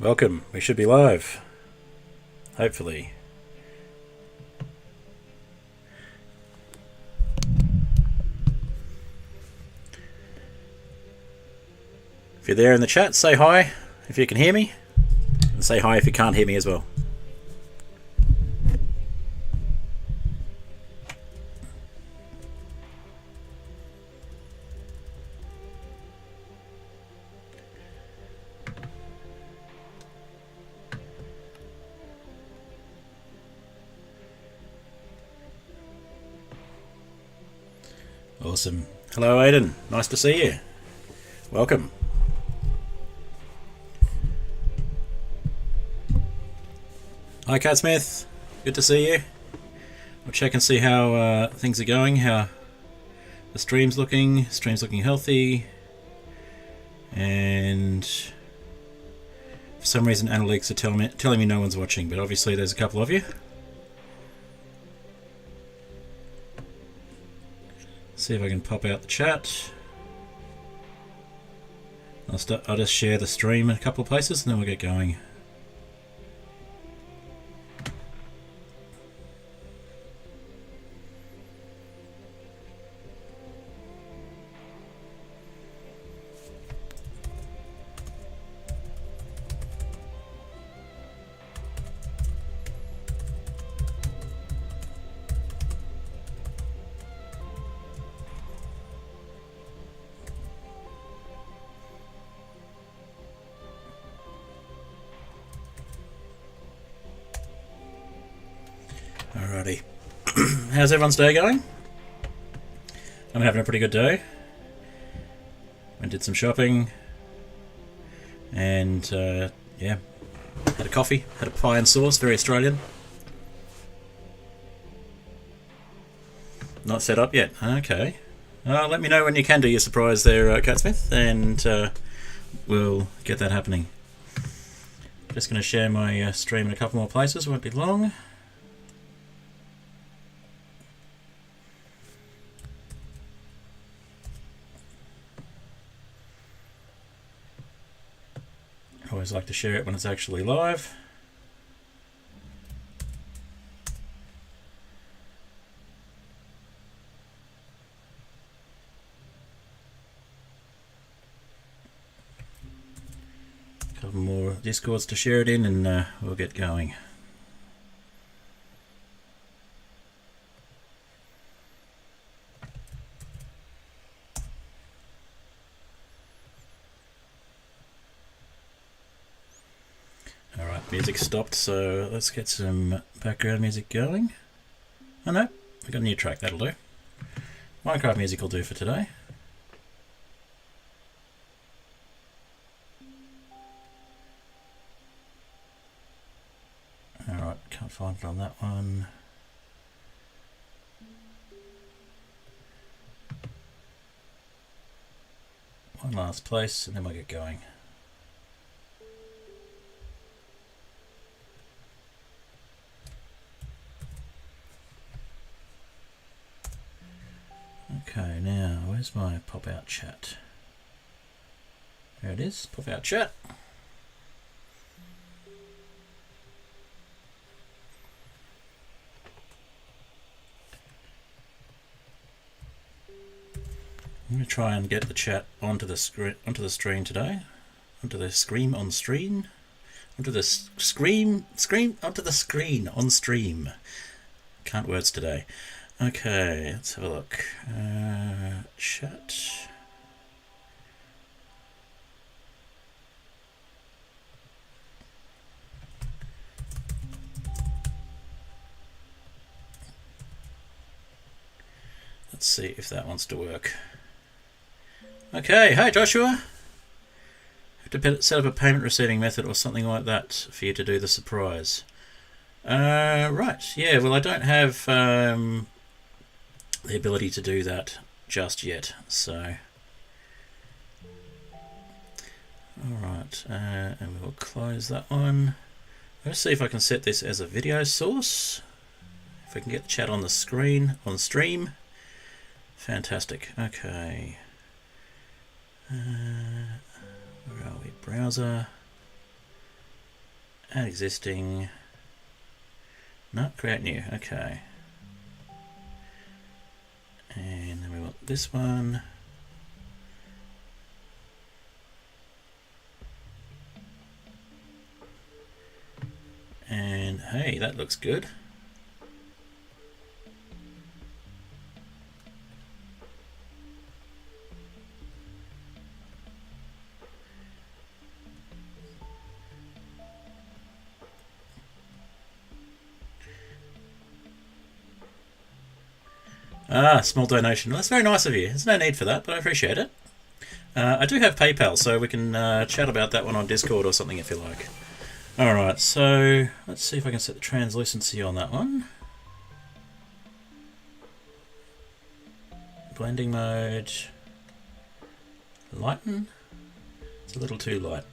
Welcome. We should be live. Hopefully. If you're there in the chat, say hi if you can hear me. And say hi if you can't hear me as well. Awesome. Hello, Aiden. Nice to see you. Welcome. Hi, Cat Smith. Good to see you. We'll check and see how things are going, how the stream's looking. Stream's looking healthy. And for some reason, analytics are telling me no one's watching, but obviously there's a couple of you. See if I can pop out the chat. I'll just share the stream in a couple of places and then we'll get going. Alrighty. How's everyone's day going? I'm having a pretty good day. I did some shopping. And, yeah. Had a coffee. Had a pie and sauce. Very Australian. Not set up yet. Okay. Let me know when you can do your surprise there, Cat Smith. And we'll get that happening. Just going to share my stream in a couple more places. Won't be long. I always like to share it when it's actually live. A couple more Discords to share it in and we'll get going. Music stopped, so let's get some background music going. Oh no, we've got a new track, that'll do. Minecraft music will do for today. Alright, can't find it on that one. One last place and then we'll get going. Okay, now where's my pop out chat? There it is, pop out chat. I'm going to try and get the chat onto the screen today, onto the screen on stream, onto the screen on stream. Can't words today. Okay, let's have a look. Chat. Let's see if that wants to work. Okay, hey Joshua. Have to set up a payment receiving method or something like that for you to do the surprise. Right, yeah, well I don't have the ability to do that just yet, so alright, and we'll close that one. Let's see if I can set this as a video source, if I can get the chat on the screen, on stream. Fantastic. Okay, where are we? Browser, Add existing. No, create new. Okay. And then we want this one. And hey, that looks good. Ah, small donation. Well, that's very nice of you. There's no need for that, but I appreciate it. I do have PayPal, so we can chat about that one on Discord or something if you like. Alright, so let's see if I can set the translucency on that one. Blending mode. Lighten. It's a little too light.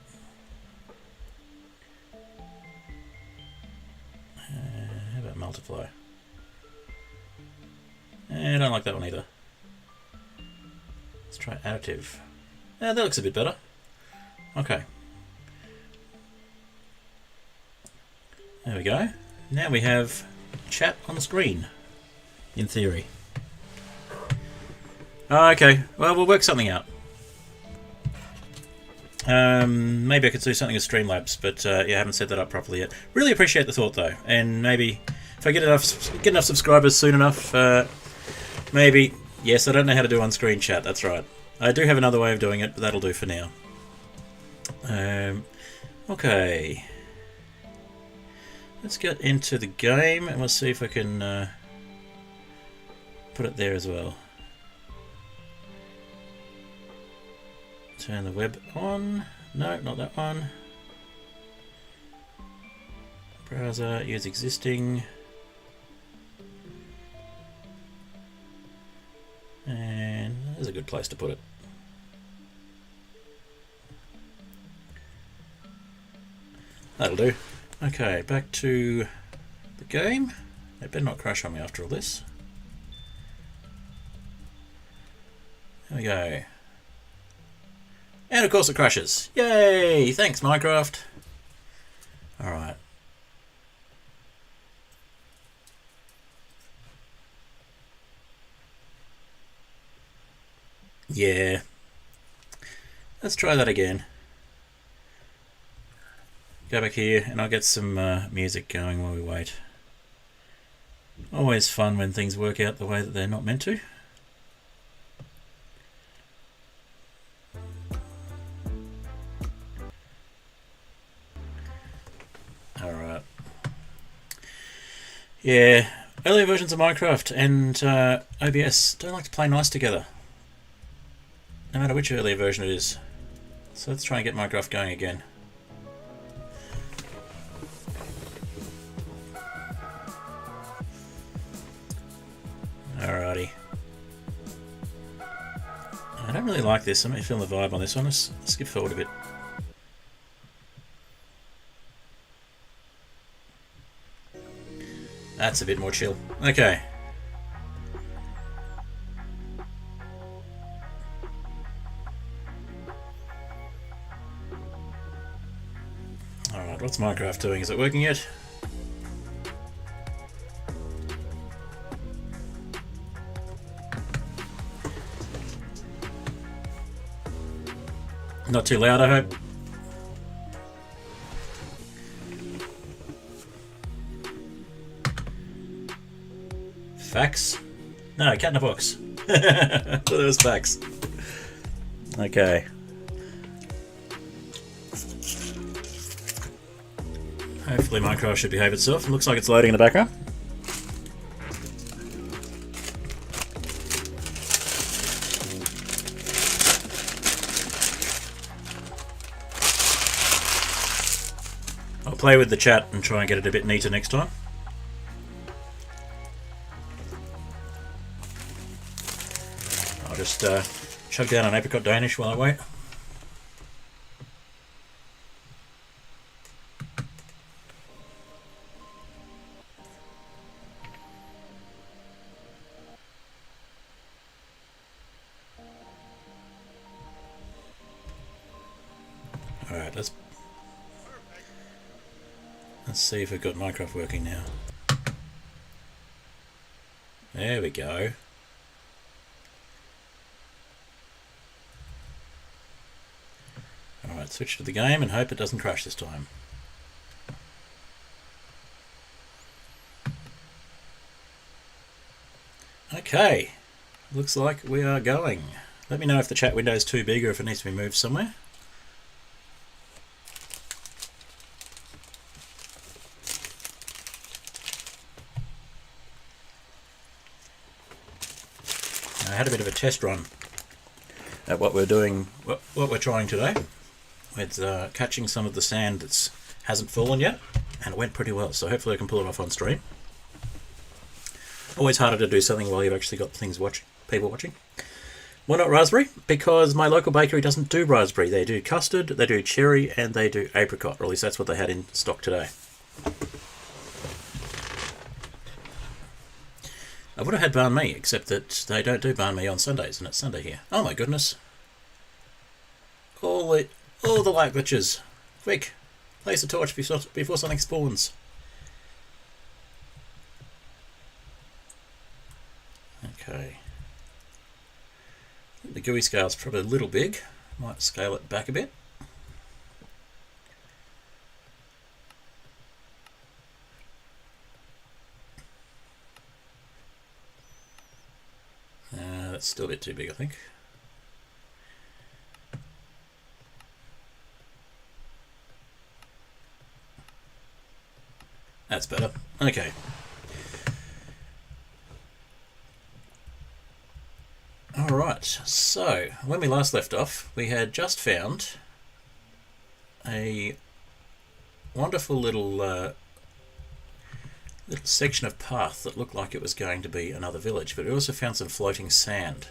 How about multiply? I don't like that one either. Let's try additive. Yeah, that looks a bit better. Okay. There we go. Now we have chat on the screen, in theory. Oh, okay, well, we'll work something out. Maybe I could do something with Streamlabs, but yeah, I haven't set that up properly yet. Really appreciate the thought, though, and maybe if I get enough subscribers soon enough, maybe. Yes, I don't know how to do on-screen chat. That's right. I do have another way of doing it, but that'll do for now. Okay. Let's get into the game and we'll see if I can put it there as well. Turn the web on. No, not that one. Browser, use existing. And there's a good place to put it. That'll do. Okay, back to the game. It better not crash on me after all this. There we go. And of course it crashes. Yay! Thanks, Minecraft. Alright. Yeah. Let's try that again. Go back here and I'll get some music going while we wait. Always fun when things work out the way that they're not meant to. Alright. Yeah, earlier versions of Minecraft and OBS don't like to play nice together. No matter which earlier version it is. So let's try and get Minecraft going again. Alrighty. I don't really like this. I'm not feeling the vibe on this one. Let's skip forward a bit. That's a bit more chill. Okay. Alright, what's Minecraft doing? Is it working yet? Not too loud, I hope. Facts? No, cat in a box. I thought it was facts. Okay. Hopefully Minecraft should behave itself. It looks like it's loading in the background. I'll play with the chat and try and get it a bit neater next time. I'll just chug down an apricot Danish while I wait. Alright, let's... Let's see if we've got Minecraft working now. There we go. Alright, switch to the game and hope it doesn't crash this time. Okay, looks like we are going. Let me know if the chat window is too big or if it needs to be moved somewhere. I had a bit of a test run at what we're doing, what we're trying today. With catching some of the sand that hasn't fallen yet, and it went pretty well, so hopefully I can pull it off on stream. Always harder to do something while you've actually got people watching. Why not raspberry? Because my local bakery doesn't do raspberry. They do custard, they do cherry, and they do apricot, or at least that's what they had in stock today. I would have had banh mi, except that they don't do banh mi on Sundays, and it's Sunday here. Oh my goodness. All the light glitches. Quick, place a torch before something spawns. Okay. The GUI scale's probably a little big. Might scale it back a bit. That's still a bit too big, I think. That's better. Okay. Alright, so when we last left off, we had just found a wonderful little section of path that looked like it was going to be another village, but we also found some floating sand.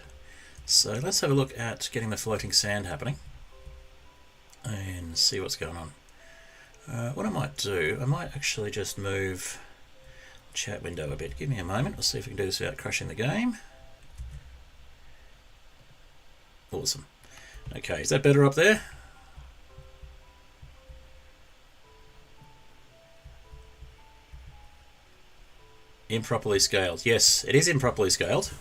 So let's have a look at getting the floating sand happening and see what's going on. What I might do, I might actually just move the chat window a bit. Give me a moment, we'll see if we can do this without crashing the game. Awesome. Okay, is that better up there? Improperly scaled. Yes, it is improperly scaled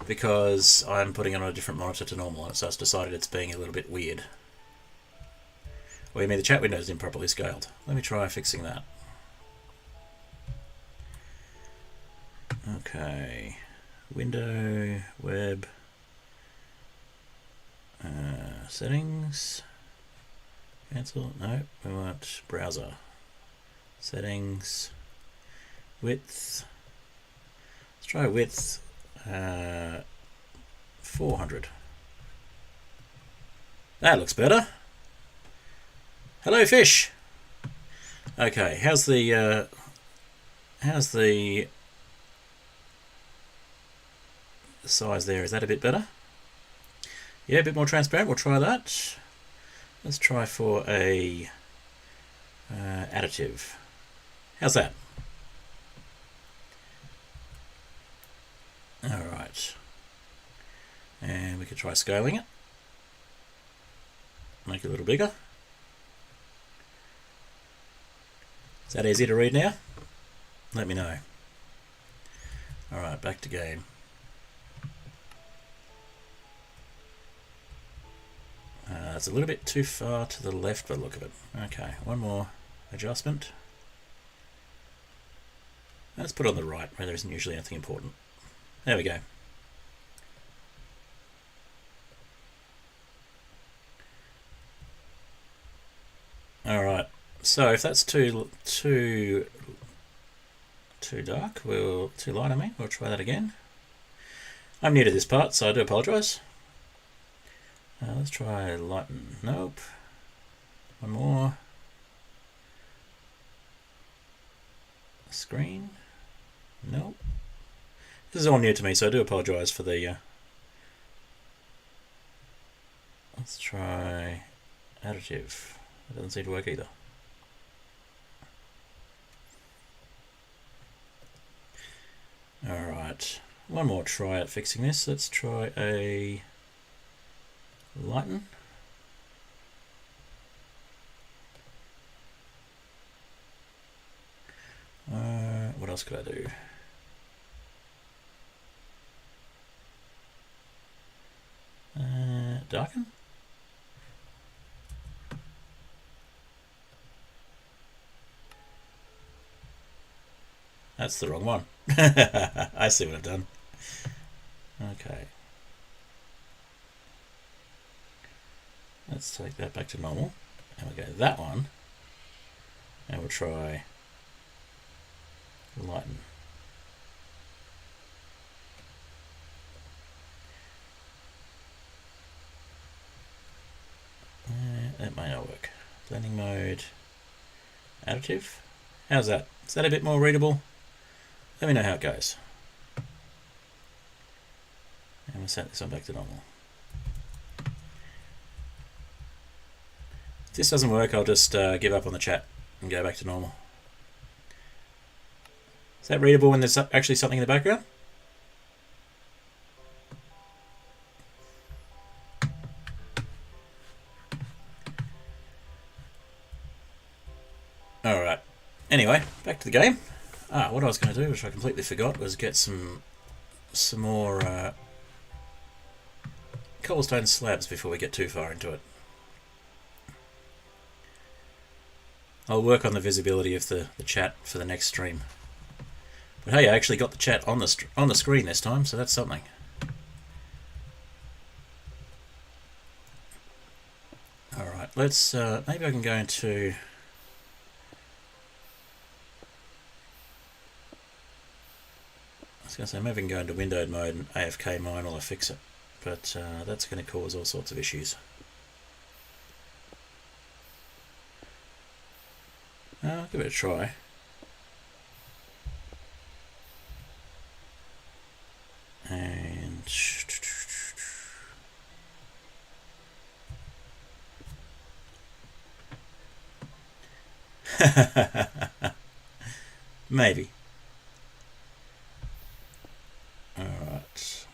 because I'm putting it on a different monitor to normal, and so it's decided it's being a little bit weird. Well, you mean the chat window is improperly scaled? Let me try fixing that. Okay, window, web, settings, cancel, no, we want browser, settings, width, let's try width, 400. That looks better. Hello, fish. Okay, how's the size there? Is that a bit better? Yeah, a bit more transparent. We'll try that. Let's try for a additive. How's that? All right. And we could try scaling it. Make it a little bigger. Is that easy to read now? Let me know. Alright, back to game. It's a little bit too far to the left by the look of it. Okay, one more adjustment. Let's put it on the right where there isn't usually anything important. There we go. Alright, so if that's too dark, too light, I mean, we'll try that again. I'm new to this part, so I do apologise. Let's try lighten. Nope. One more. Screen. Nope. This is all new to me, so I do apologise for the... Let's try additive. It doesn't seem to work either. Alright, one more try at fixing this. Let's try a lighten. else could I do? Darken? That's the wrong one. I see what I've done. Okay. Let's take that back to normal. And we'll go that one. And we'll try lighten. That may not work. Blending mode. Additive. How's that? Is that a bit more readable? Let me know how it goes. And we'll set this one back to normal. If this doesn't work, I'll just give up on the chat and go back to normal. Is that readable when there's actually something in the background? Alright. Anyway, back to the game. What I was going to do, which I completely forgot, was get some more cobblestone slabs before we get too far into it. I'll work on the visibility of the chat for the next stream. But hey, I actually got the chat on the screen this time, so that's something. Alright, let's maybe I can go into... I was going to say, maybe I can go into windowed mode and AFK mine while I fix it, but that's going to cause all sorts of issues. I'll give it a try. And... maybe. Alright.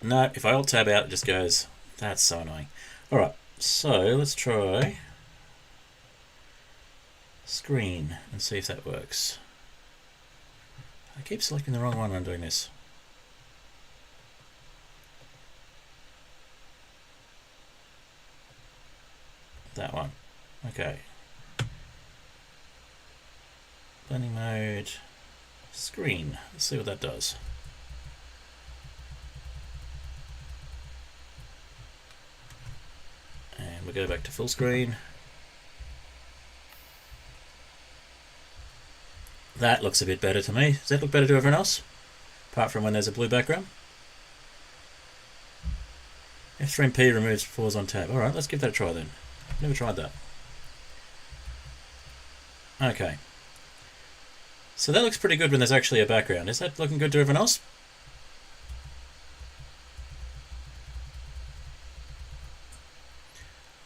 No, if I alt tab out, it just goes. That's so annoying. Alright, so let's try screen and see if that works. I keep selecting the wrong one when I'm doing this. That one. Okay. Blending mode. Screen. Let's see what that does. And we'll go back to full screen. That looks a bit better to me. Does that look better to everyone else? Apart from when there's a blue background. F3P removes pause on tab. Alright, let's give that a try then. Never tried that. Okay. So that looks pretty good when there's actually a background. Is that looking good to everyone else?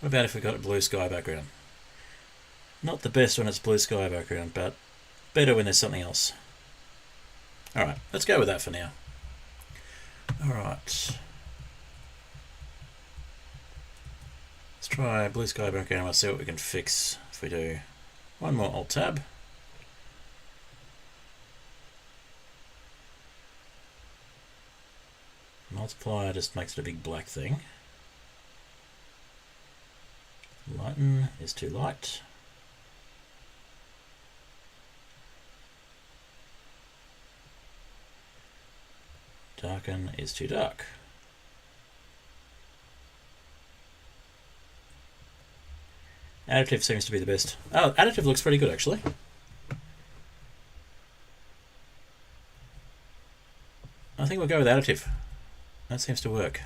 What about if we got a blue sky background? Not the best when it's blue sky background, but better when there's something else. Alright, let's go with that for now. Alright. Let's try blue sky background. Let's see what we can fix if we do one more alt tab. Multiplier just makes it a big black thing. Lighten is too light. Darken is too dark. Additive seems to be the best. Oh, additive looks pretty good actually. I think we'll go with additive. That seems to work.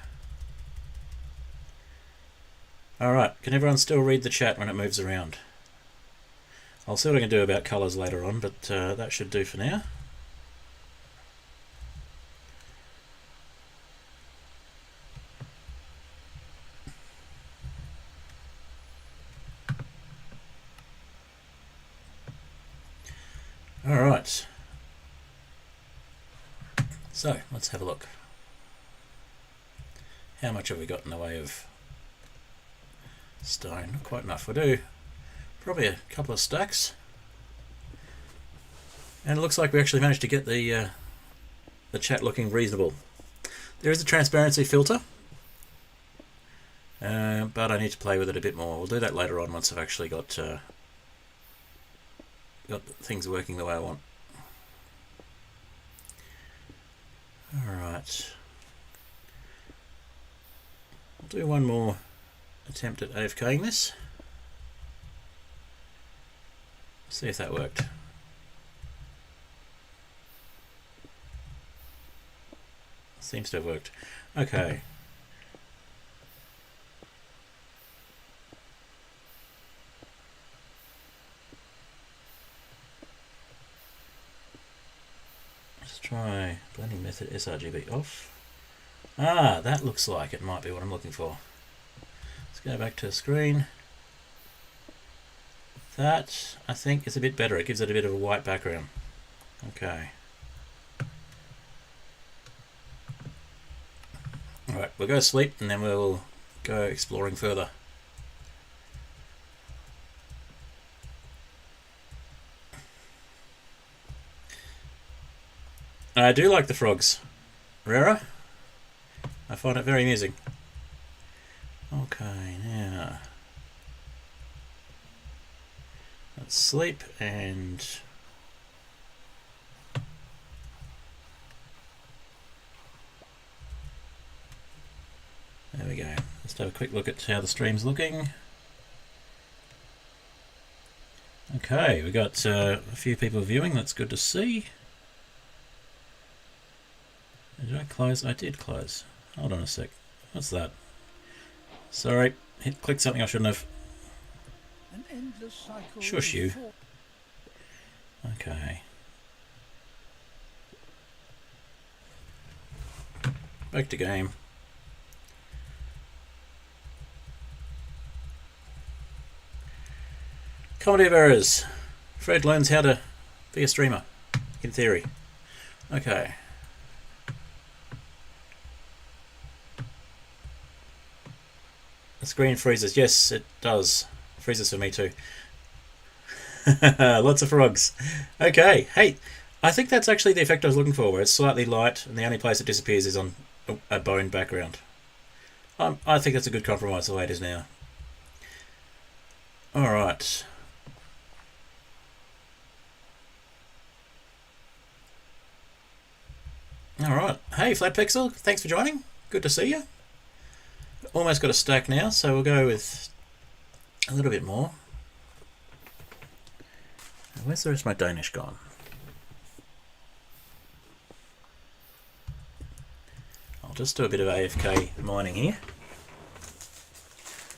Alright, can everyone still read the chat when it moves around? I'll see what I can do about colours later on, but that should do for now. Alright. So, let's have a look. How much have we got in the way of stone? Not quite enough. We'll do probably a couple of stacks. And it looks like we actually managed to get the chat looking reasonable. There is a transparency filter, but I need to play with it a bit more. We'll do that later on once I've actually got things working the way I want. Alright. I'll do one more attempt at AFKing this. See if that worked. Seems to have worked. Okay. Let's try blending method sRGB off. Ah, that looks like it might be what I'm looking for. Let's go back to the screen. That, I think, is a bit better. It gives it a bit of a white background. Okay. Alright, we'll go to sleep and then we'll go exploring further. I do like the frogs. Rara? I find it very amusing. Okay, now let's sleep and there we go. Let's have a quick look at how the stream's looking. Okay, we got a few people viewing. That's good to see. Did I close? I did close. Hold on a sec. What's that? Sorry, clicked something I shouldn't have. Shush you. Okay. Back to game. Comedy of errors. Fred learns how to be a streamer, in theory. Okay. The screen freezes. Yes, it does. It freezes for me too. Lots of frogs. Okay. Hey, I think that's actually the effect I was looking for, where it's slightly light and the only place it disappears is on a bone background. I think that's a good compromise the way it is now. Alright. Alright. Hey, Flat Pixel, thanks for joining. Good to see you. Almost got a stack now, so we'll go with a little bit more. Where's the rest of my Danish gone? I'll just do a bit of AFK mining here.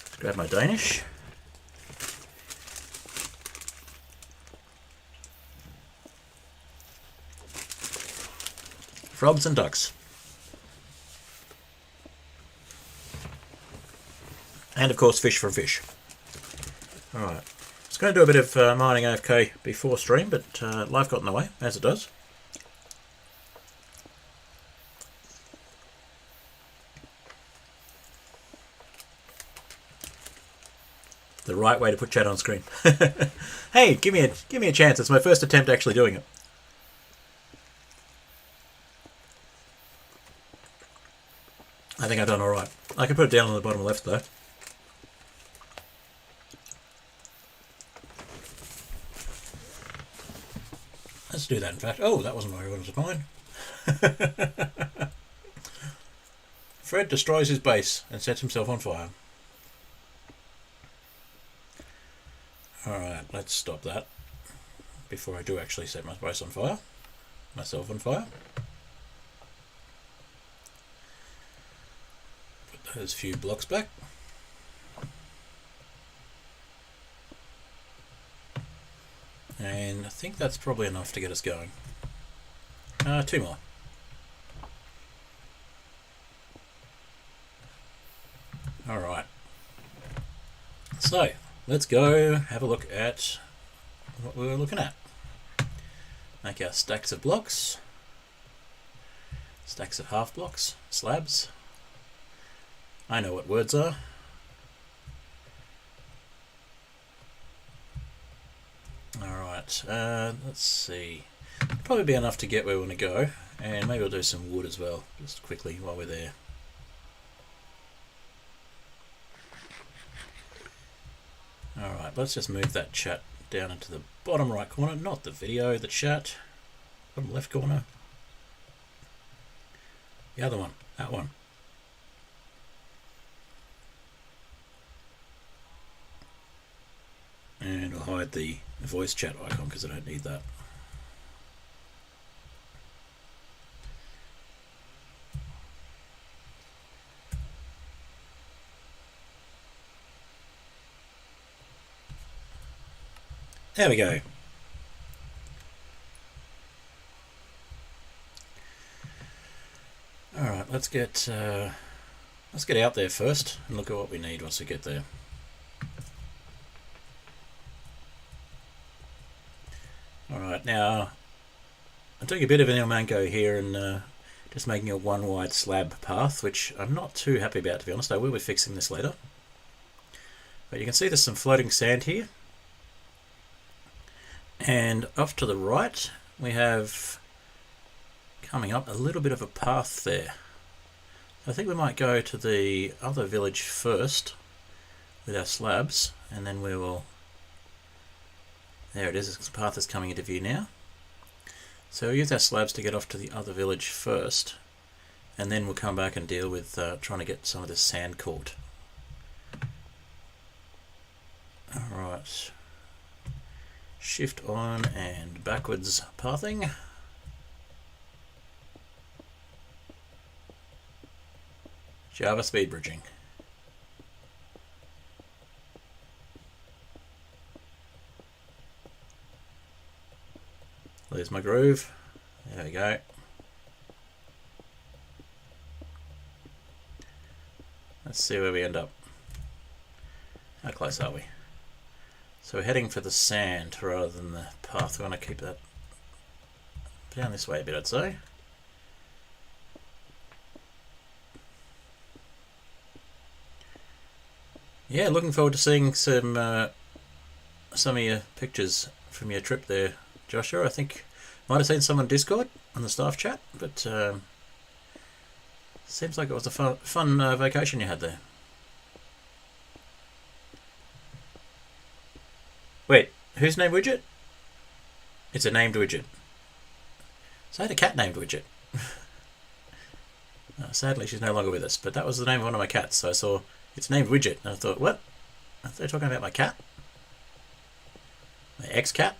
Let's grab my Danish. Frogs and ducks. And of course fish from fish. Alright. I was going to do a bit of mining AFK before stream, but life got in the way, as it does. The right way to put chat on screen. Hey, give me a chance. It's my first attempt actually doing it. I think I've done alright. I can put it down on the bottom left though. Let's do that in fact. Oh, that wasn't where I wanted to find. Fred destroys his base and sets himself on fire. Alright, let's stop that before I do actually set my base on fire. Myself on fire. Put those few blocks back. And I think that's probably enough to get us going. Two more. Alright. So, let's go have a look at what we were looking at. Make our stacks of blocks. Stacks of half blocks. Slabs. I know what words are. Alright, let's see. Probably be enough to get where we want to go, and maybe we'll do some wood as well, just quickly while we're there. Alright, let's just move that chat down into the bottom right corner, not the video, the chat. Bottom left corner. The other one, that one. And I'll hide the voice chat icon because I don't need that. There we go. Alright, let's get out there first and look at what we need once we get there. Alright, now I'm doing a bit of an El Mango here and just making a one wide slab path, which I'm not too happy about, to be honest. I will be fixing this later. But you can see there's some floating sand here. And off to the right we have, coming up, a little bit of a path there. I think we might go to the other village first with our slabs, and then we will... There it is, the path is coming into view now. So we'll use our slabs to get off to the other village first, and then we'll come back and deal with trying to get some of this sand caught. Alright. Shift on and backwards pathing. Java speed bridging. There's my groove. There we go. Let's see where we end up. How close are we? So we're heading for the sand rather than the path. We want to keep that down this way a bit, I'd say. Yeah, looking forward to seeing some of your pictures from your trip there, Joshua. I think might have seen some on Discord on the staff chat, but seems like it was a fun vacation you had there. Wait, who's named Widget? It's a named Widget. So I had a cat named Widget. Sadly, she's no longer with us, but that was the name of one of my cats. So I saw it's named Widget, and I thought, what? Are they talking about my cat? My ex-cat?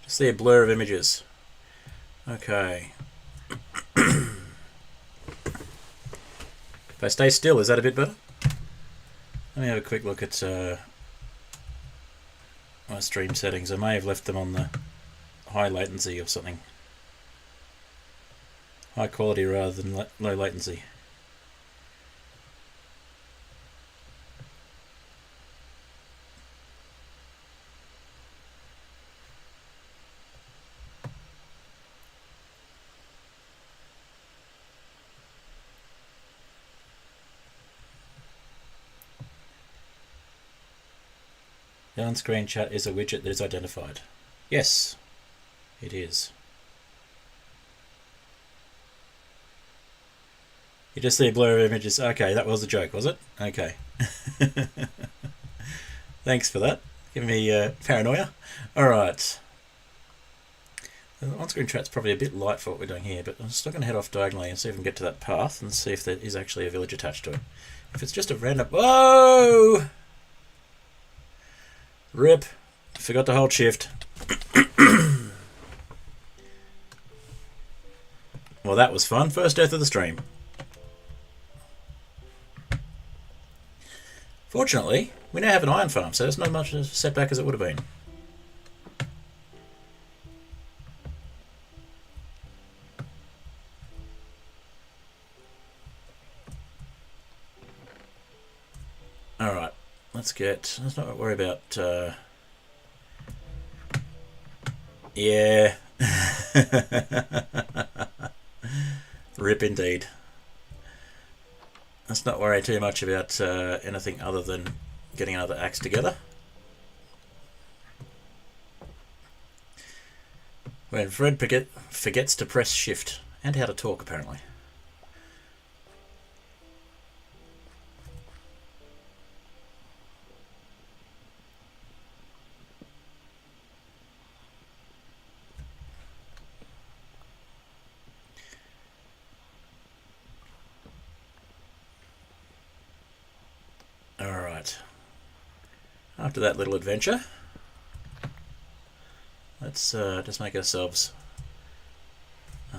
Just see a blur of images. Okay. If I stay still, is that a bit better? Let me have a quick look at my stream settings. I may have left them on the high latency or something. High quality rather than low latency. The on-screen chat is a widget that is identified. Yes, it is. You just see a blur of images. Okay, that was a joke, was it? Okay. Thanks for that. Giving me paranoia. Alright. The on-screen chat's probably a bit light for what we're doing here, but I'm still going to head off diagonally and see if we can get to that path and see if there is actually a village attached to it. If it's just a random... Whoa! Rip. Forgot to hold shift. Well, that was fun. First death of the stream. Fortunately, we now have an iron farm, so it's not much of a setback as it would have been. Alright, let's not worry about... Yeah. Rip indeed. Let's not worry too much about anything other than getting another axe together. When Fred forgets to press shift, and how to talk apparently. Alright, after that little adventure, let's just make ourselves,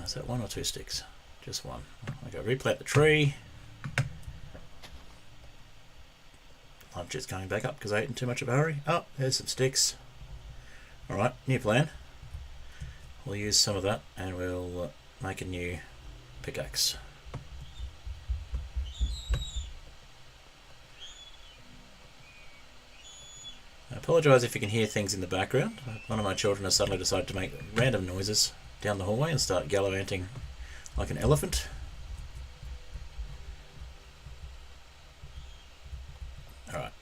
is that 1 or 2 sticks? Just 1. Okay, replant the tree. I'm just going back up because I ate in too much of a hurry. Oh, there's some sticks. Alright, new plan. We'll use some of that and we'll make a new pickaxe. I apologise if you can hear things in the background. One of my children has suddenly decided to make random noises down the hallway and start gallivanting like an elephant. Alright.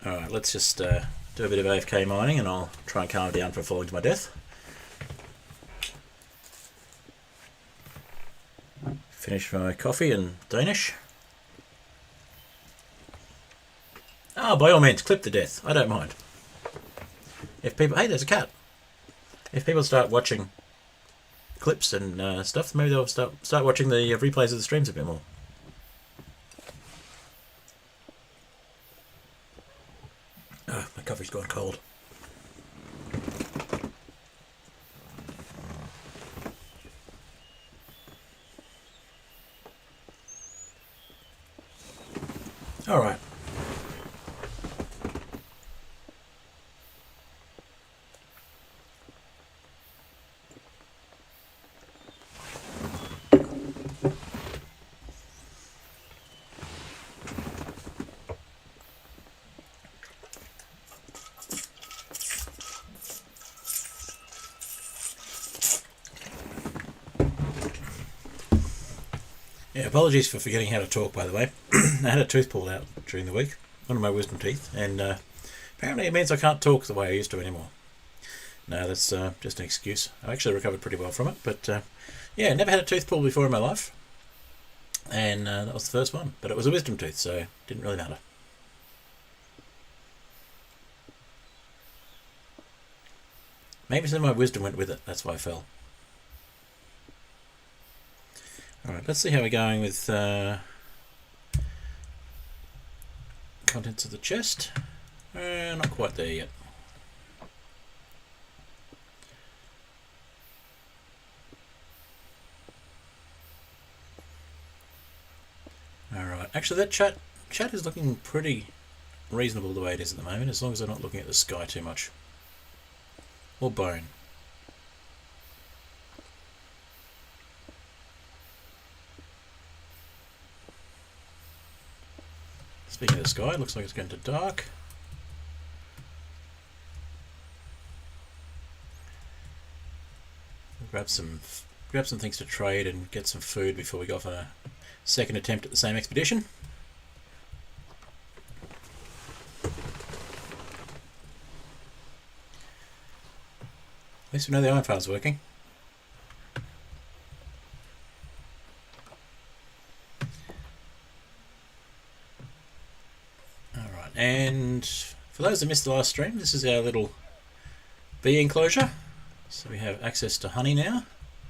Alright, let's just do a bit of AFK mining and I'll try and calm down from falling to my death. Finish my coffee and Danish. Ah, by all means, clip to death. I don't mind. If people... Hey, there's a cat. If people start watching clips and stuff, maybe they'll start watching the replays of the streams a bit more. Oh, my coffee's gone cold. All right. Yeah, apologies for forgetting how to talk, by the way. I had a tooth pulled out during the week, one of my wisdom teeth, and apparently it means I can't talk the way I used to anymore. No, that's just an excuse. I actually recovered pretty well from it, but yeah, never had a tooth pulled before in my life, and that was the first one. But it was a wisdom tooth, so it didn't really matter. Maybe some of my wisdom went with it, that's why I fell. Alright, let's see how we're going with contents of the chest. Not quite there yet. Alright, actually that chat is looking pretty reasonable the way it is at the moment, as long as I'm not looking at the sky too much. Or bone. Speaking of the sky, it looks like it's going to dark. Grab some things to trade and get some food before we go off on a second attempt at the same expedition. At least we know the iron farm's working. Alright, and for those that missed the last stream, this is our little bee enclosure. So we have access to honey now.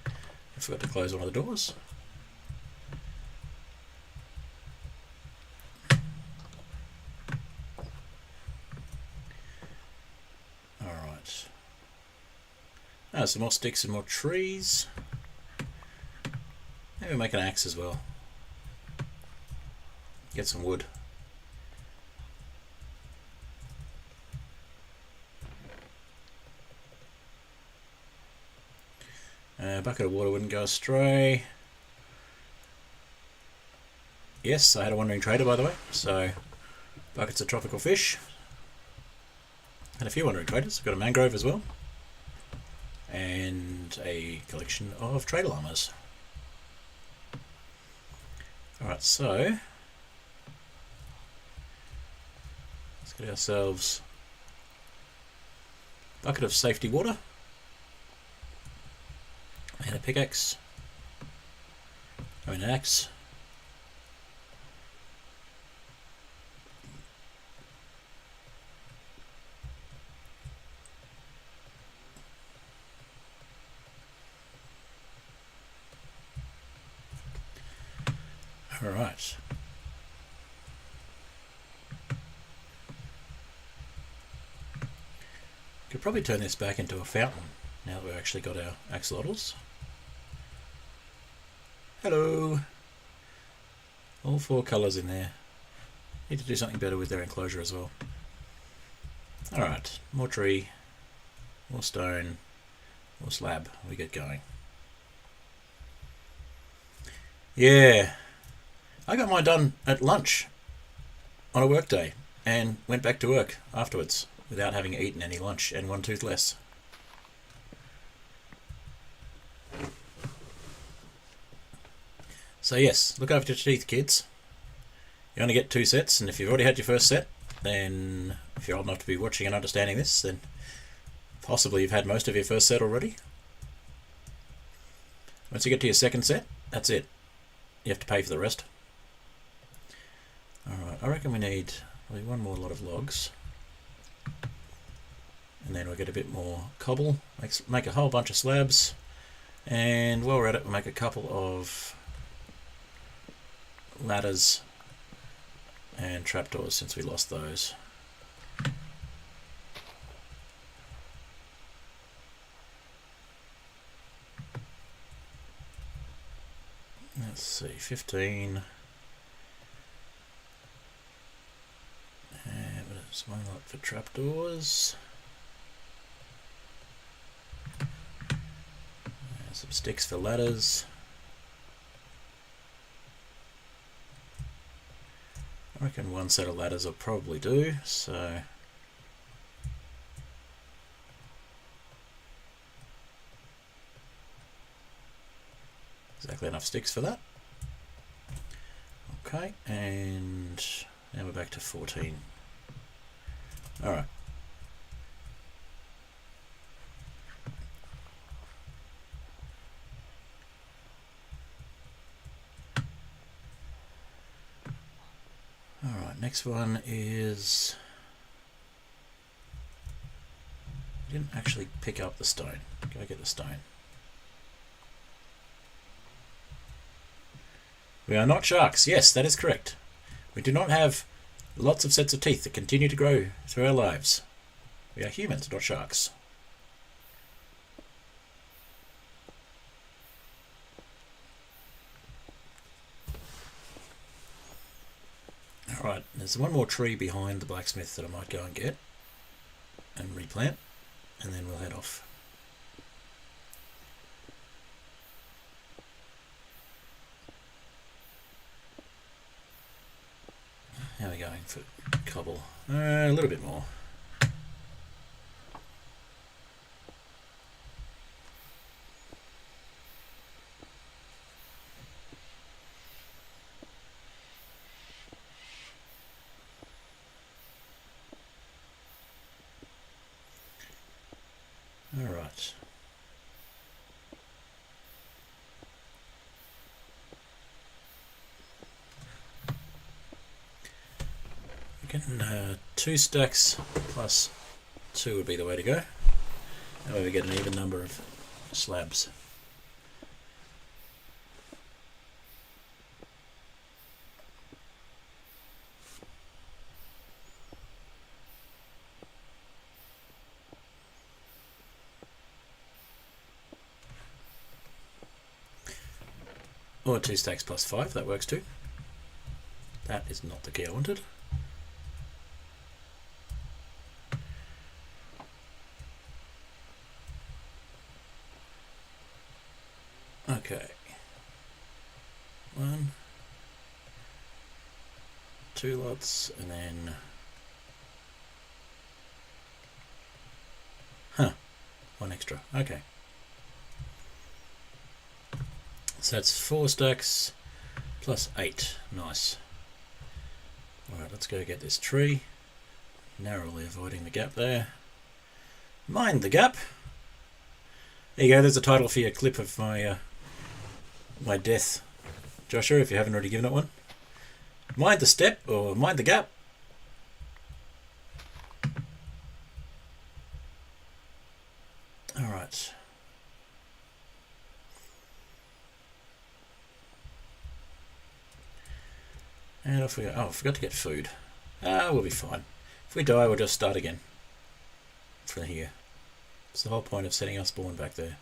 I forgot to close one of the doors. Alright. Now some more sticks and more trees. Maybe we'll make an axe as well. Get some wood. A bucket of water wouldn't go astray. Yes, I had a wandering trader, by the way, so buckets of tropical fish. And a few wandering traders. I've got a mangrove as well. and a collection of trader llamas. Alright, so let's get ourselves a bucket of safety water and a pickaxe, an axe. Alright. Could probably turn this back into a fountain now that we've actually got our axolotls. Hello! All 4 colours in there. Need to do something better with their enclosure as well. Alright, more tree, more stone, more slab. We get going. Yeah. I got mine done at lunch on a work day and went back to work afterwards without having eaten any lunch and 1 tooth less. So yes, look after your teeth, kids. You only get 2 sets, and if you've already had your first set, then if you're old enough to be watching and understanding this, then possibly you've had most of your first set already. Once you get to your second set, that's it. You have to pay for the rest. Alright, I reckon we need probably 1 more lot of logs. And then we'll get a bit more cobble, make a whole bunch of slabs. And while we're at it, we'll make a couple of ladders and trapdoors since we lost those. Let's see, 15. And there's 1 lot for trapdoors. And some sticks for ladders. I reckon 1 set of ladders will probably do, so exactly enough sticks for that. Okay, and now we're back to 14. Alright. Alright, next one is... I didn't actually pick up the stone. Go get the stone. We are not sharks. Yes, that is correct. We do not have lots of sets of teeth that continue to grow through our lives. We are humans, not sharks. Alright, there's 1 more tree behind the blacksmith that I might go and get and replant, and then we'll head off. How are we going for cobble? A little bit more. All right. Getting 2 stacks plus 2 would be the way to go. That way we get an even number of slabs. Or 2 stacks plus 5, that works too. That is not the key I wanted. Okay. 1, 2 lots, and then... Huh. 1 extra. Okay. So that's 4 stacks plus 8. Nice. Alright, let's go get this tree. Narrowly avoiding the gap there. Mind the gap! There you go, there's a title for your clip of my my death, Joshua, if you haven't already given it one. Mind the step, or mind the gap. Alright. And off we go. Oh, I forgot to get food. We'll be fine. If we die, we'll just start again. From here. It's the whole point of setting our spawn back there.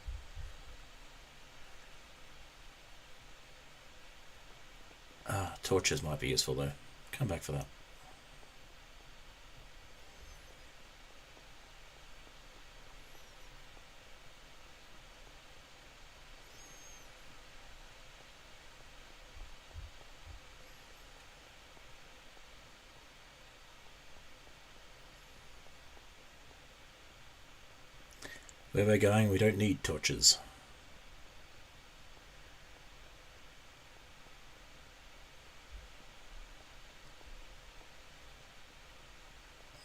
Torches might be useful though. Come back for that. Where we're going, we don't need torches.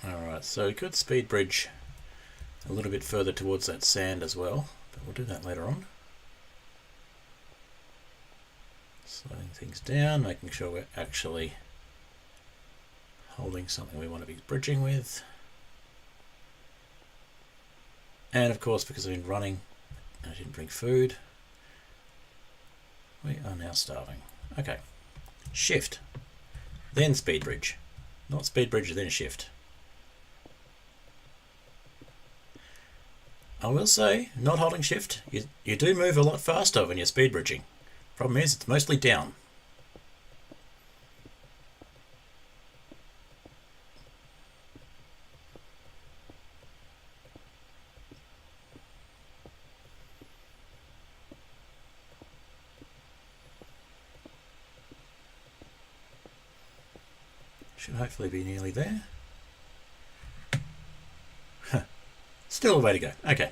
Alright, so we could speed bridge a little bit further towards that sand as well, but we'll do that later on. Slowing things down, making sure we're actually holding something we want to be bridging with. And of course, because I've been running, I didn't bring food. We are now starving. Okay. Shift. Then speed bridge. Not speed bridge, then shift. I will say, not holding shift, you do move a lot faster when you're speed bridging. Problem is, it's mostly down. Should hopefully be nearly there. Still a way to go. Okay.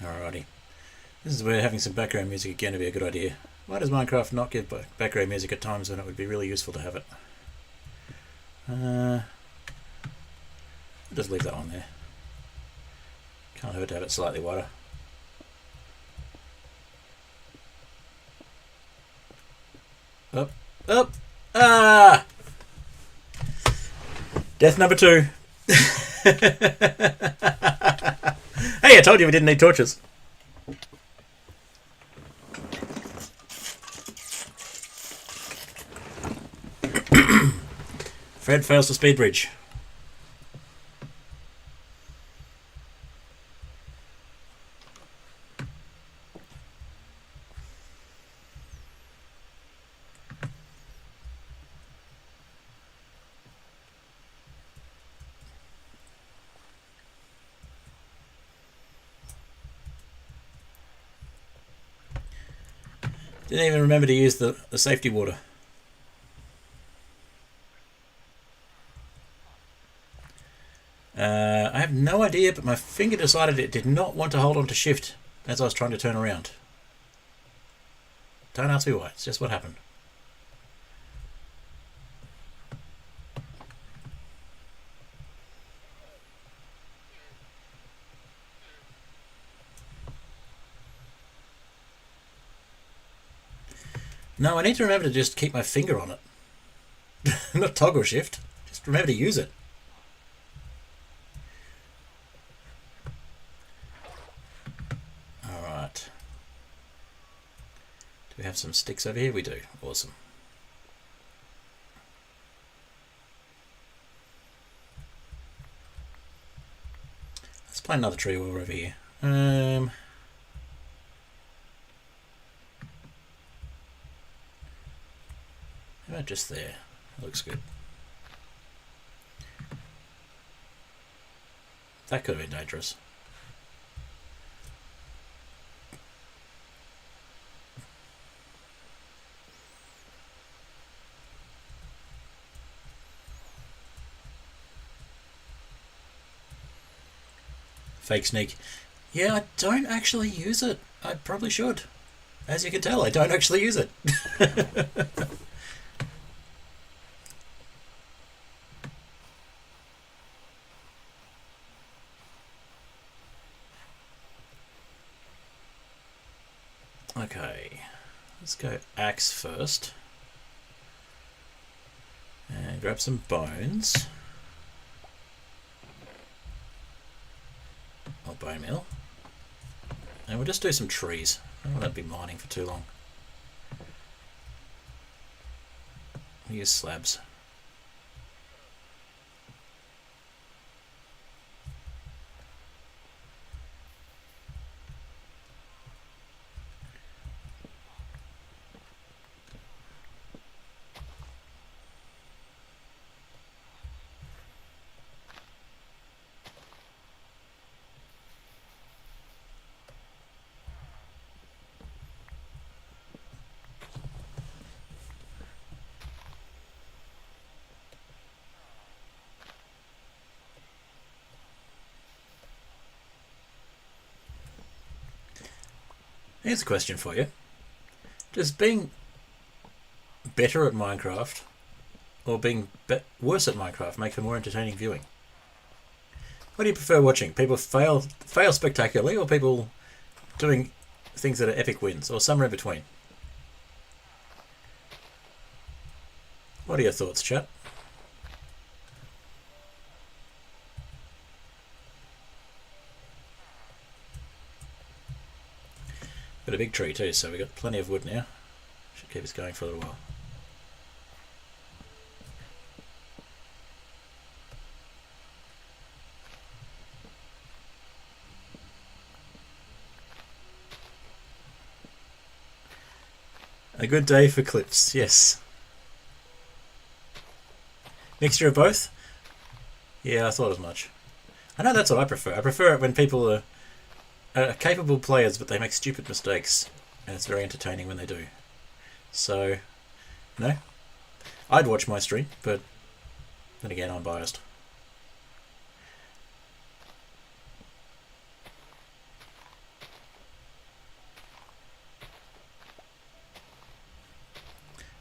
Alrighty. This is where having some background music again would be a good idea. Why does Minecraft not give background music at times when it would be really useful to have it? I'll just leave that on there. Can't hurt to have it slightly wider. Up, up, ah! Death number 2. Hey, I told you we didn't need torches. Fred fails to speed bridge. Didn't even remember to use the safety water. I have no idea, but my finger decided it did not want to hold on to shift as I was trying to turn around. Don't ask me why, it's just what happened. No, I need to remember to just keep my finger on it. Not toggle shift, just remember to use it. Alright. Do we have some sticks over here? We do. Awesome. Let's plant another tree while we're over here. How about just there? That looks good. That could have been dangerous. Fake sneak. Yeah, I don't actually use it. I probably should. As you can tell, I don't actually use it. Okay, let's go axe first. And grab some bones. Or bone meal. And we'll just do some trees. I don't want to be mining for too long. We'll use slabs. Here's a question for you. Does being better at Minecraft or being worse at Minecraft make for more entertaining viewing? What do you prefer watching? People fail spectacularly, or people doing things that are epic wins, or somewhere in between? What are your thoughts, chat? Got a big tree too, so we've got plenty of wood now. Should keep us going for a little while. A good day for clips, yes. Mixture of both? Yeah, I thought as much. I know that's what I prefer. I prefer it when people are capable players, but they make stupid mistakes, and it's very entertaining when they do. So, no, I'd watch my stream, but then again, I'm biased.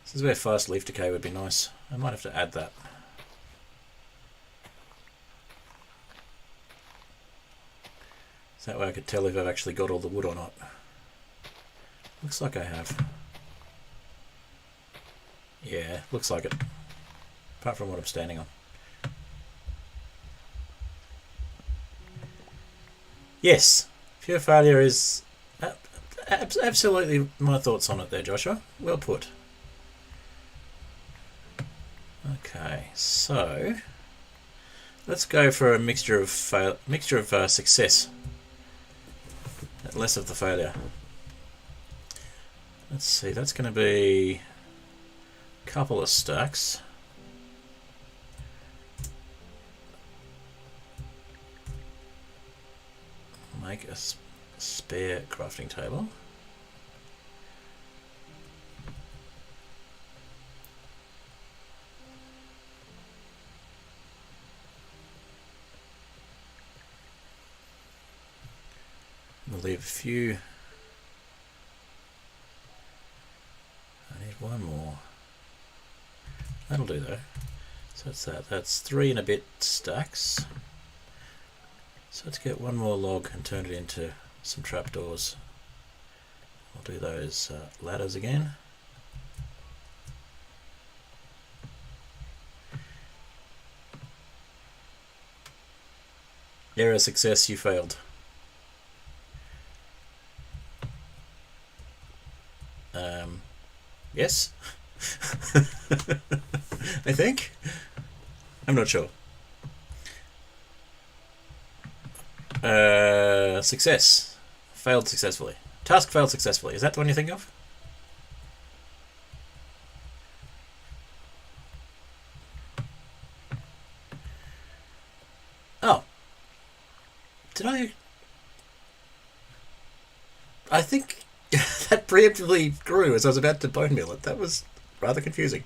This is where fast leaf decay would be nice. I might have to add that. So that way I could tell if I've actually got all the wood or not. Looks like I have. Yeah, looks like it. Apart from what I'm standing on. Yes, pure failure is absolutely my thoughts on it there, Joshua. Well put. Okay, so let's go for a mixture of success. Less of the failure. Let's see, that's going to be a couple of stacks. Make a spare crafting table. We'll leave a few. I need one more. That'll do though. So that's that. That's 3 and a bit stacks. So let's get one more log and turn it into some trapdoors. I'll do those ladders again. Error, success, you failed. Yes? I think? I'm not sure. Success. Failed successfully. Task failed successfully. Is that the one you think of? Oh. Did I think that preemptively grew as I was about to bone meal it. That was rather confusing.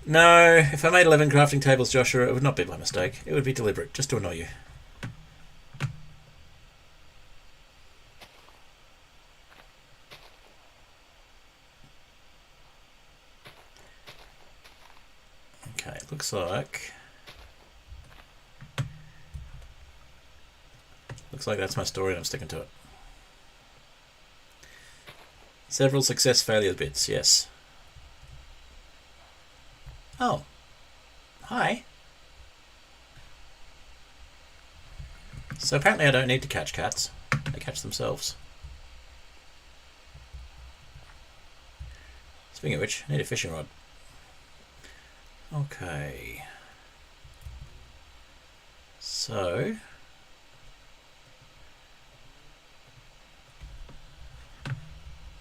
No, if I made 11 crafting tables, Joshua, it would not be by mistake. It would be deliberate, just to annoy you. Okay, it looks like... Looks like that's my story and I'm sticking to it. Several success failure bits, yes. Oh. Hi. So apparently I don't need to catch cats. They catch themselves. Speaking of which, I need a fishing rod. Okay. So...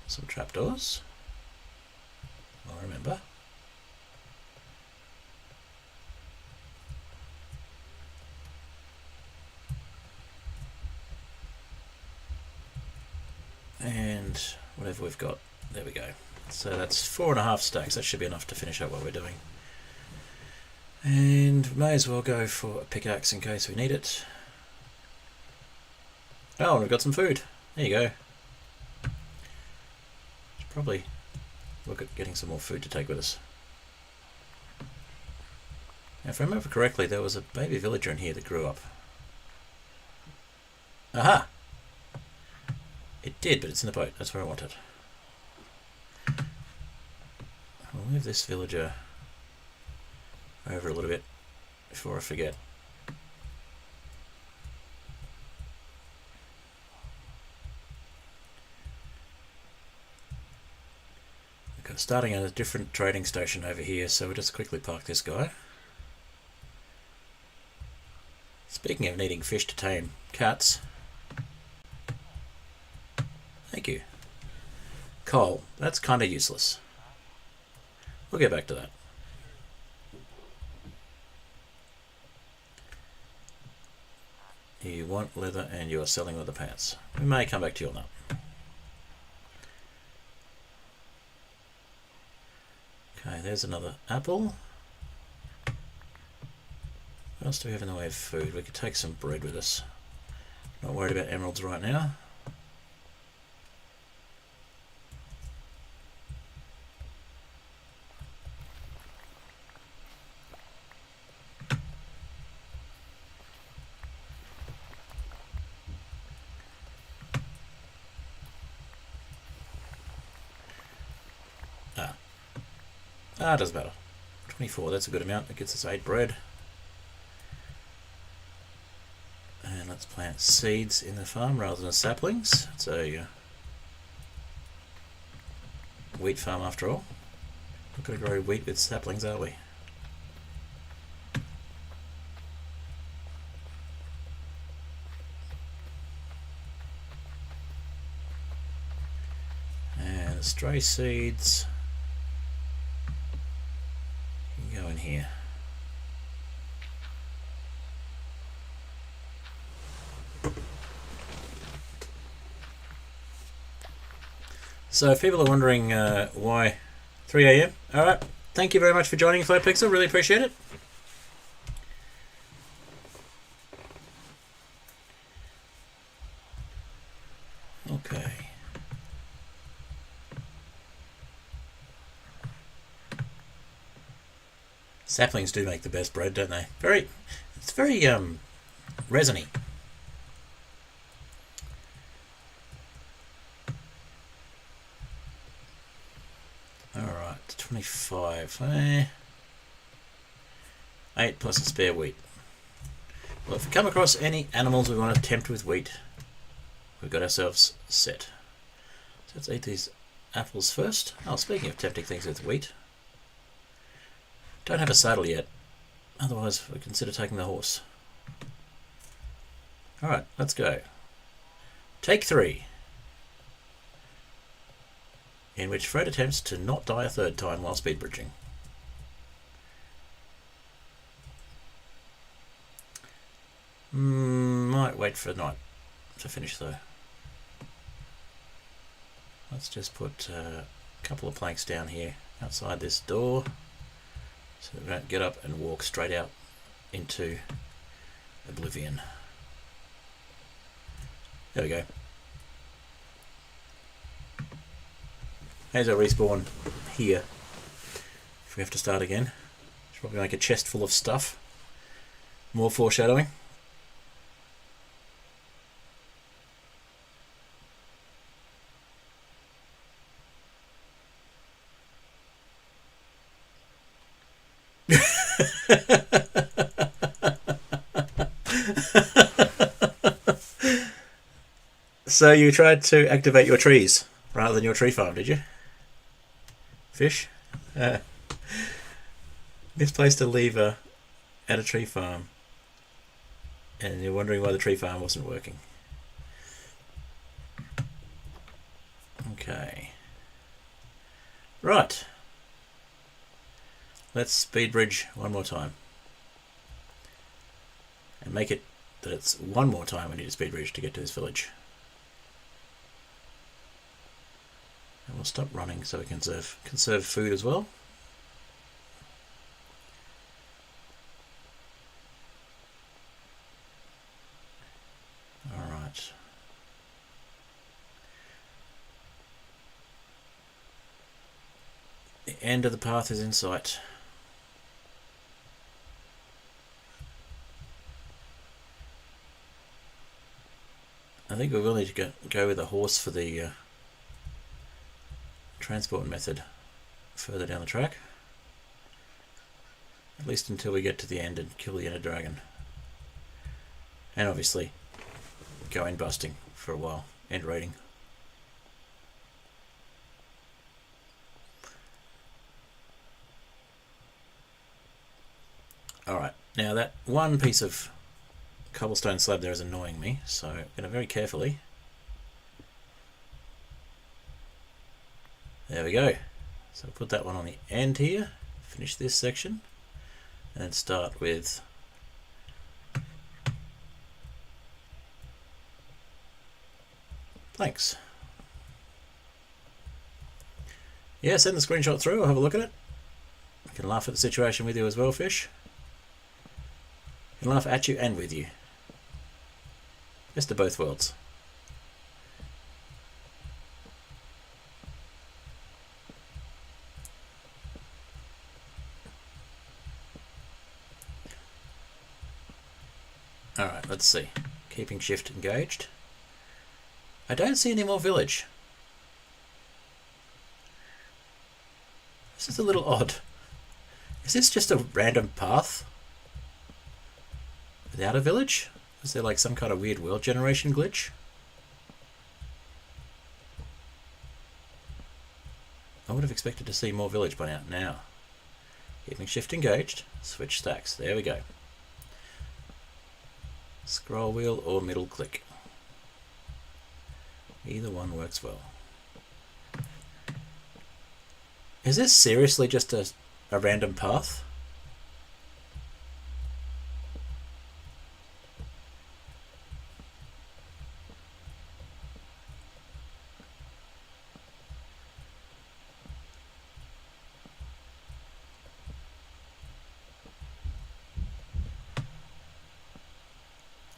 some trapdoors. I'll remember. And whatever we've got, there we go. So that's 4.5 stacks. That should be enough to finish up what we're doing. And may as well go for a pickaxe in case we need it. Oh, and we've got some food. There you go. Should probably look at getting some more food to take with us. Now, if I remember correctly, there was a baby villager in here that grew up. Aha! It did, but it's in the boat. That's where I want it. I'll move this villager over a little bit before I forget. Okay, starting at a different trading station over here, so we'll just quickly park this guy. Speaking of needing fish to tame cats, thank you. Coal, that's kind of useless. We'll get back to that. You want leather and you are selling leather pants. We may come back to you on that. Okay, there's another apple. What else do we have in the way of food? We could take some bread with us. Not worried about emeralds right now. It doesn't matter. 24, that's a good amount. That gets us 8 bread. And let's plant seeds in the farm rather than saplings. It's a wheat farm after all. Not going to grow wheat with saplings, are we? And stray seeds. Go in here. So if people are wondering why 3 AM, alright, thank you very much for joining FloatPixel, really appreciate it. Okay. Saplings do make the best bread, don't they? It's very resiny. Alright, 25. 8 plus a spare wheat. Well, if we come across any animals we want to tempt with wheat, we've got ourselves set. So let's eat these apples first. Oh, speaking of tempting things with wheat. Don't have a saddle yet, otherwise we consider taking the horse. Alright, let's go. Take 3. In which Fred attempts to not die a 3rd time while speed bridging. Might wait for night to finish though. Let's just put a couple of planks down here outside this door. So we don't get up and walk straight out into oblivion. There we go. Here's our respawn here. If we have to start again. Should probably make a chest full of stuff. More foreshadowing. So you tried to activate your trees rather than your tree farm, did you? Fish? Misplaced a lever at a tree farm and you're wondering why the tree farm wasn't working. Okay. Right. Let's speed bridge one more time. And make it that it's one more time we need a speed bridge to get to this village. And we'll stop running so we can conserve food as well. Alright. The end of the path is in sight. I think we will need to go with a horse for the transport method further down the track. At least until we get to the end and kill the Ender Dragon. And obviously go in busting for a while, end raiding. Alright, now that one piece of cobblestone slab there is annoying me, so I'm going to very carefully. There we go. So put that one on the end here, finish this section, and then start with planks. Yeah, send the screenshot through, I'll have a look at it. I can laugh at the situation with you as well, Fish. I can laugh at you and with you. Best of both worlds. Alright, let's see. Keeping shift engaged. I don't see any more village. This is a little odd. Is this just a random path without a village? Is there like some kind of weird world generation glitch? I would have expected to see more village by now. Keeping shift engaged, switch stacks. There we go. Scroll wheel or middle click. Either one works well. Is this seriously just a random path?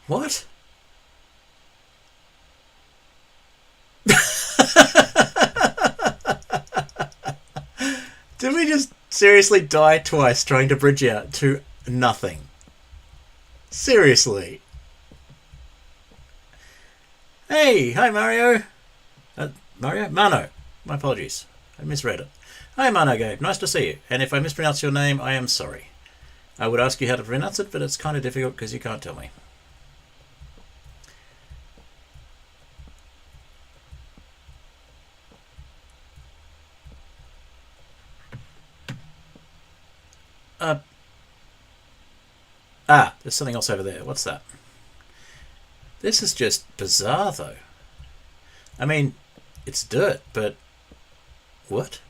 What? Did we just seriously die twice trying to bridge out to nothing? Seriously? Hey, hi Mario. Mario? Mano. My apologies. I misread it. Hi Mano Gabe, nice to see you. And if I mispronounce your name, I am sorry. I would ask you how to pronounce it, but it's kind of difficult because you can't tell me. There's something else over there. What's that? This is just bizarre, though. I mean, it's dirt, but... what?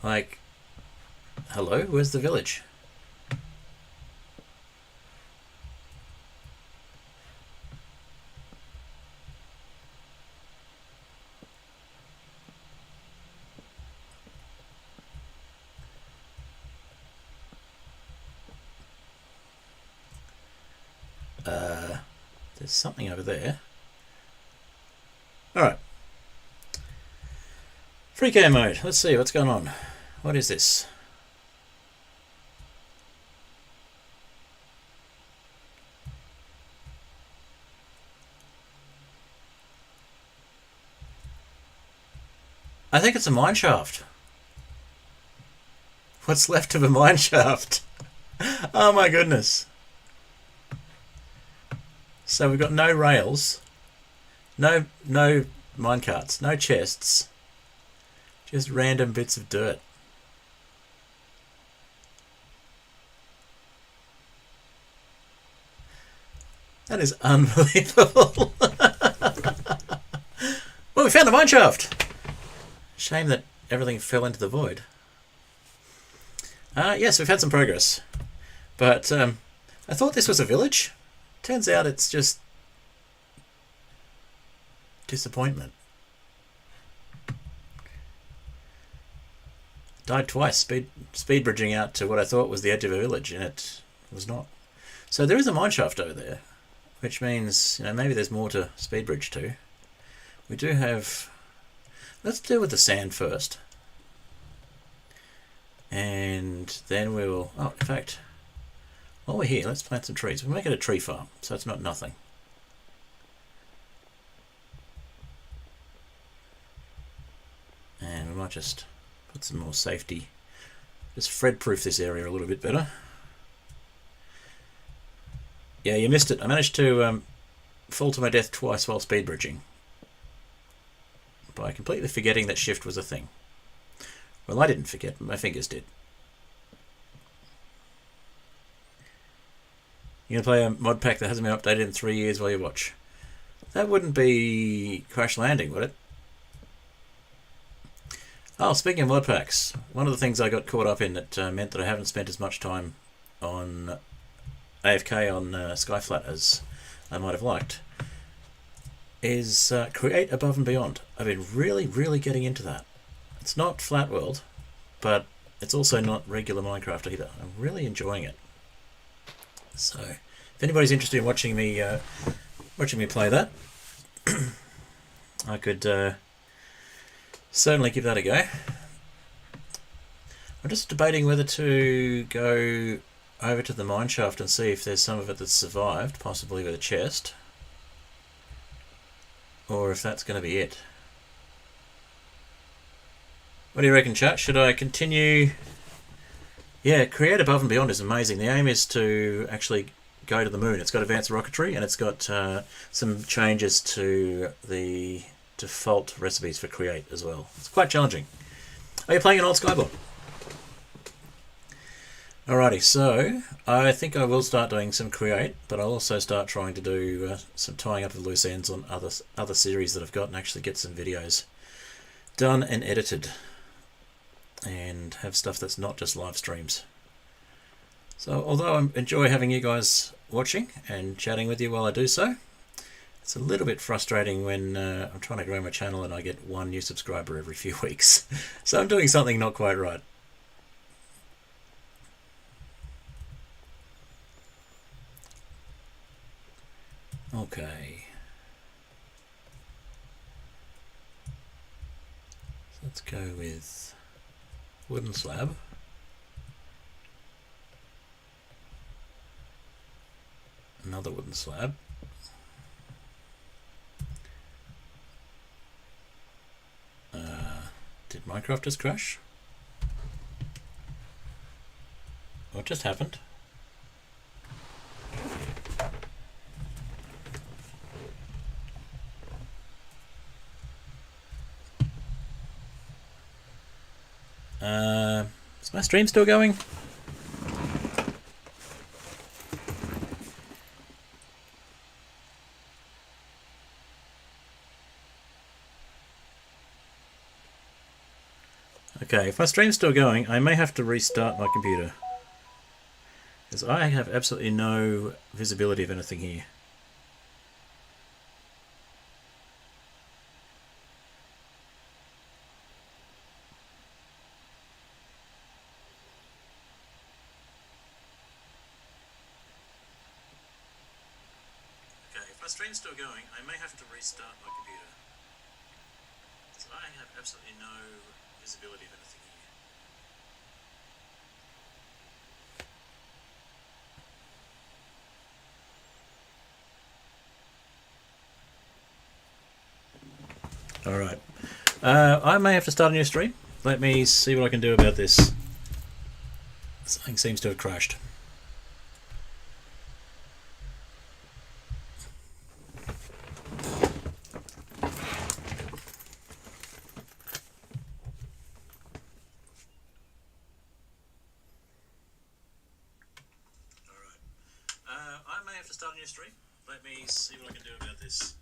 Like... hello? Where's the village? There's something over there. Alright. Free cam mode. Let's see what's going on. What is this? I think it's a mine shaft. What's left of a mine shaft? Oh my goodness. So we've got no rails, no minecarts, no chests, just random bits of dirt. That is unbelievable. Well, we found a mine shaft. Shame that everything fell into the void. Yes, we've had some progress. But I thought this was a village. Turns out it's just disappointment. Died twice, speed bridging out to what I thought was the edge of a village, and it was not. So there is a mine shaft over there, which means, you know, maybe there's more to speed bridge to. We do have... Let's deal with the sand first. And then we will... Oh, in fact, while we're here, let's plant some trees. We'll make it a tree farm, so it's not nothing. And we might just put some more safety. Just Fred-proof this area a little bit better. Yeah, you missed it. I managed to fall to my death twice while speed bridging. By completely forgetting that shift was a thing. Well, I didn't forget, but my fingers did. You're going to play a mod pack that hasn't been updated in 3 years while you watch. That wouldn't be Crash Landing, would it? Oh, speaking of mod packs, one of the things I got caught up in that meant that I haven't spent as much time on AFK on Skyflat as I might have liked is Create Above and Beyond. I've been really getting into that. It's not Flat World, but it's also not regular Minecraft either. I'm really enjoying it. So, if anybody's interested in watching me play that, I could certainly give that a go. I'm just debating whether to go over to the mineshaft and see if there's some of it that's survived, possibly with a chest, or if that's going to be it. What do you reckon, chat? Should I continue? Yeah, Create Above and Beyond is amazing. The aim is to actually go to the moon. It's got advanced rocketry, and it's got some changes to the default recipes for Create as well. It's quite challenging. Are you playing an old Skyblock? Alrighty, so I think I will start doing some Create, but I'll also start trying to do some tying up of loose ends on other series that I've got and actually get some videos done and edited and have stuff that's not just live streams. So although I enjoy having you guys watching and chatting with you while I do so, it's a little bit frustrating when I'm trying to grow my channel and I get one new subscriber every few weeks. So I'm doing something not quite right. Okay. So let's go with wooden slab. Another wooden slab. Did Minecraft just crash? What just happened? Is my stream still going? Okay, if my stream's still going, I may have to restart my computer, because I have absolutely no visibility of anything here. stream's still going, I may have to restart my computer. So I have absolutely no visibility of anything here. Alright. I may have to start a new stream. Let me see what I can do about this. Something seems to have crashed. I may have to start a new stream. Let me see what I can do about this.